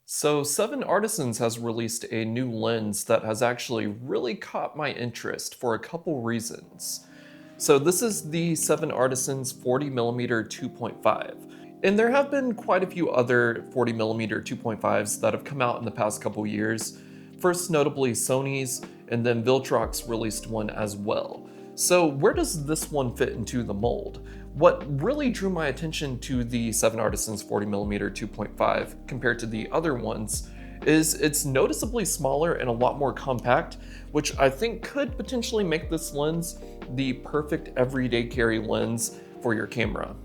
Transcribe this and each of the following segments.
So, Seven Artisans has released a new lens that has actually really caught my interest for a couple reasons. So, this is the Seven Artisans 40mm 2.5. And there have been quite a few other 40mm 2.5s that have come out in the past couple years. First, notably Sony's, and then Viltrox released one as well. So, where does this one fit into the mold? What really drew my attention to the Seven Artisans 40mm 2.5 compared to the other ones is it's noticeably smaller and a lot more compact, which I think could potentially make this lens the perfect everyday carry lens for your camera.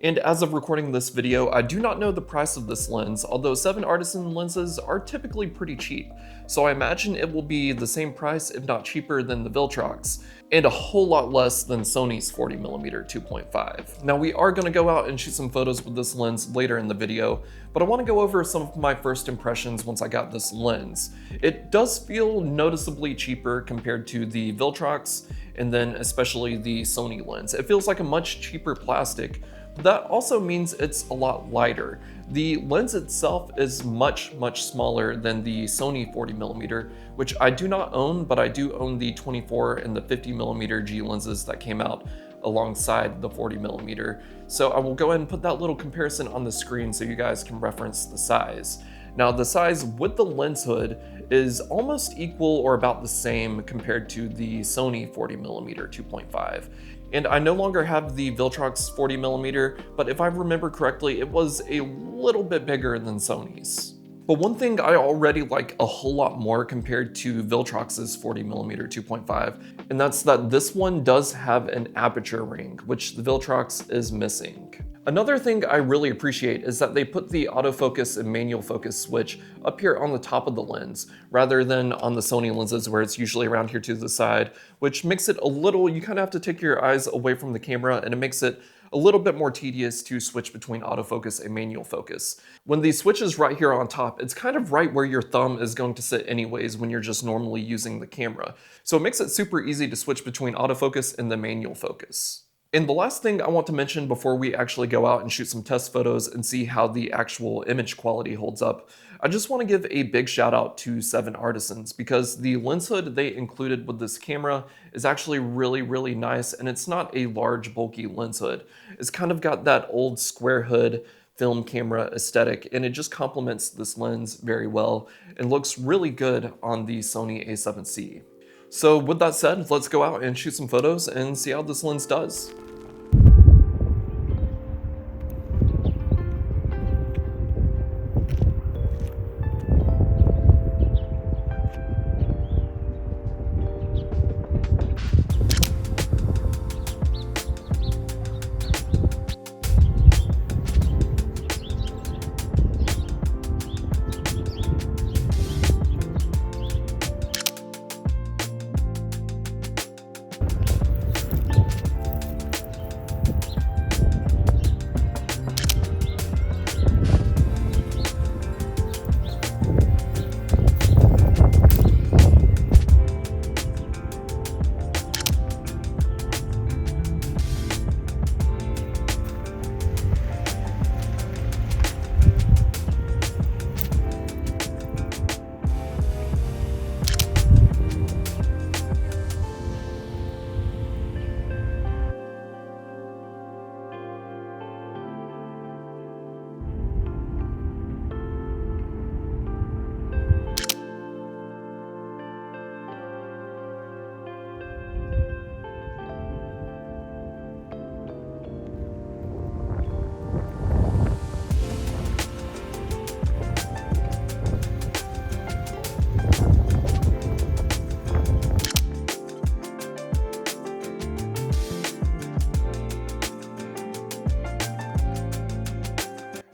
And as of recording this video, I do not know the price of this lens, although 7 Artisan lenses are typically pretty cheap, so I imagine it will be the same price if not cheaper than the Viltrox, and a whole lot less than Sony's 40mm 2.5. Now we are going to go out and shoot some photos with this lens later in the video, but I want to go over some of my first impressions once I got this lens. It does feel noticeably cheaper compared to the Viltrox, and then especially the Sony lens. It feels like a much cheaper plastic. That also means it's a lot lighter. The lens itself is much smaller than the Sony 40mm, which I do not own, but I do own the 24 and the 50mm G lenses that came out alongside the 40mm. So I will go ahead and put that little comparison on the screen so you guys can reference the size. Now the size with the lens hood is almost equal or about the same compared to the Sony 40mm 2.5. And I no longer have the Viltrox 40mm, but if I remember correctly, it was a little bit bigger than Sony's. But one thing I already like a whole lot more compared to Viltrox's 40mm 2.5, and that's that this one does have an aperture ring, which the Viltrox is missing. Another thing I really appreciate is that they put the autofocus and manual focus switch up here on the top of the lens, rather than on the Sony lenses where it's usually around here to the side, which makes it a little, you kind of have to take your eyes away from the camera, and it makes it a little bit more tedious to switch between autofocus and manual focus. When the switch is right here on top, it's kind of right where your thumb is going to sit anyways when you're just normally using the camera. So it makes it super easy to switch between autofocus and the manual focus. And the last thing I want to mention before we actually go out and shoot some test photos and see how the actual image quality holds up, I just want to give a big shout out to 7 Artisans because the lens hood they included with this camera is actually really nice, and it's not a large bulky lens hood. It's kind of got that old square hood film camera aesthetic, and it just complements this lens very well and looks really good on the Sony a7C. So with that said, let's go out and shoot some photos and see how this lens does.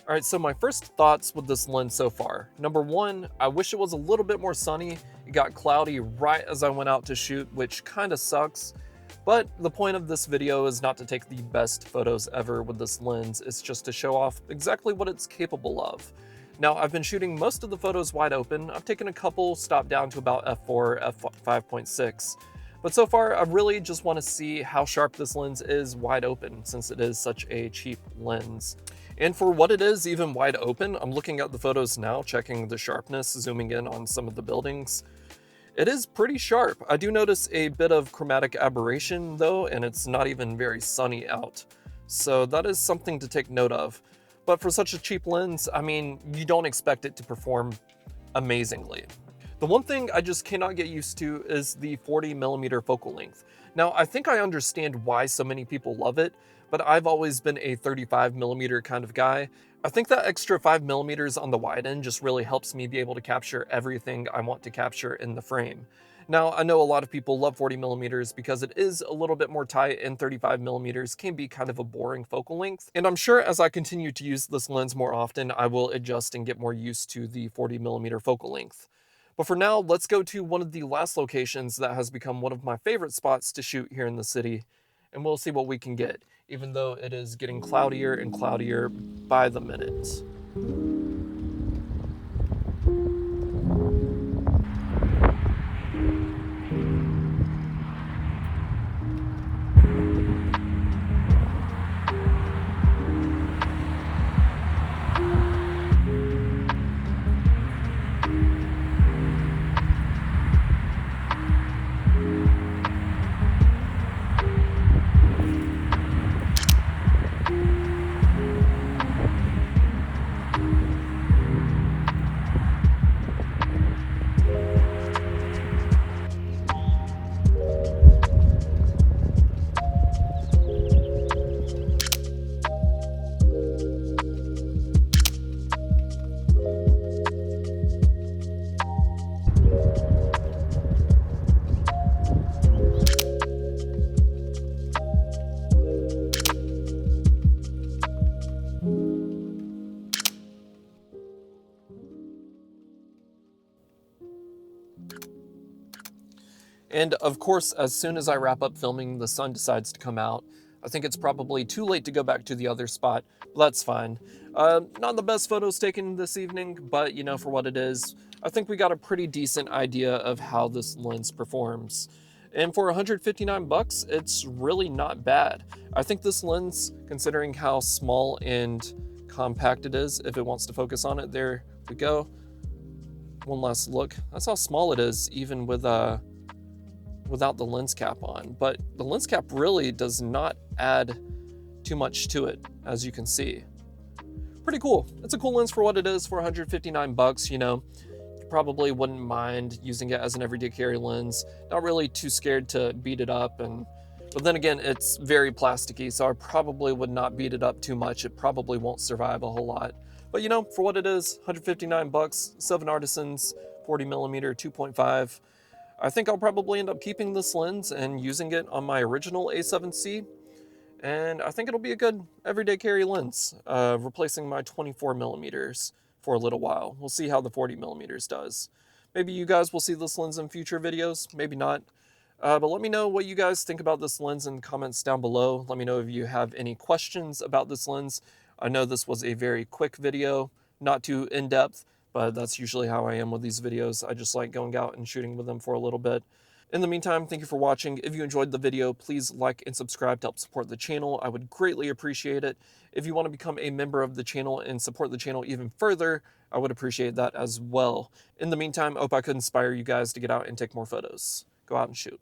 All right, so my first thoughts with this lens so far. Number one, I wish it was a little bit more sunny. It got cloudy right as I went out to shoot, which kind of sucks. But the point of this video is not to take the best photos ever with this lens, it's just to show off exactly what it's capable of. Now, I've been shooting most of the photos wide open. I've taken a couple, stopped down to about f4, f5.6. But so far, I really just want to see how sharp this lens is wide open, since it is such a cheap lens. And for what it is, even wide open, I'm looking at the photos now, checking the sharpness, zooming in on some of the buildings. It is pretty sharp. I do notice a bit of chromatic aberration though, and it's not even very sunny out. So that is something to take note of. But for such a cheap lens, I mean, you don't expect it to perform amazingly. The one thing I just cannot get used to is the 40mm focal length. Now, I think I understand why so many people love it, but I've always been a 35mm kind of guy. I think that extra 5mm on the wide end just really helps me be able to capture everything I want to capture in the frame. Now, I know a lot of people love 40mm because it is a little bit more tight, and 35mm can be kind of a boring focal length. And I'm sure as I continue to use this lens more often, I will adjust and get more used to the 40mm focal length. But for now, let's go to one of the last locations that has become one of my favorite spots to shoot here in the city, and we'll see what we can get, even though it is getting cloudier and cloudier by the minute. And of course, as soon as I wrap up filming, the sun decides to come out. I think it's probably too late to go back to the other spot, but that's fine. Not the best photos taken this evening, but you know, for what it is, I think we got a pretty decent idea of how this lens performs. And for 159 bucks, it's really not bad. I think this lens, considering how small and compact it is, if it wants to focus on it, there we go. One last look. That's how small it is, even with without the lens cap on, but the lens cap really does not add too much to it, as you can see. Pretty cool. It's a cool lens for what it is for 159 bucks, you know. You probably wouldn't mind using it as an everyday carry lens. Not really too scared to beat it up, but then again, it's very plasticky, so I probably would not beat it up too much. It probably won't survive a whole lot. But you know, for what it is, 159 bucks, 7 Artisans, 40mm 2.5. I think I'll probably end up keeping this lens and using it on my original A7C, and I think it'll be a good everyday carry lens, replacing my 24mm for a little while. We'll see how the 40mm does. Maybe you guys will see this lens in future videos, maybe not. But let me know what you guys think about this lens in the comments down below. Let me know if you have any questions about this lens. I know this was a very quick video, not too in-depth, but that's usually how I am with these videos. I just like going out and shooting with them for a little bit. In the meantime, thank you for watching. If you enjoyed the video, please like and subscribe to help support the channel. I would greatly appreciate it. If you want to become a member of the channel and support the channel even further, I would appreciate that as well. In the meantime, I hope I could inspire you guys to get out and take more photos. Go out and shoot.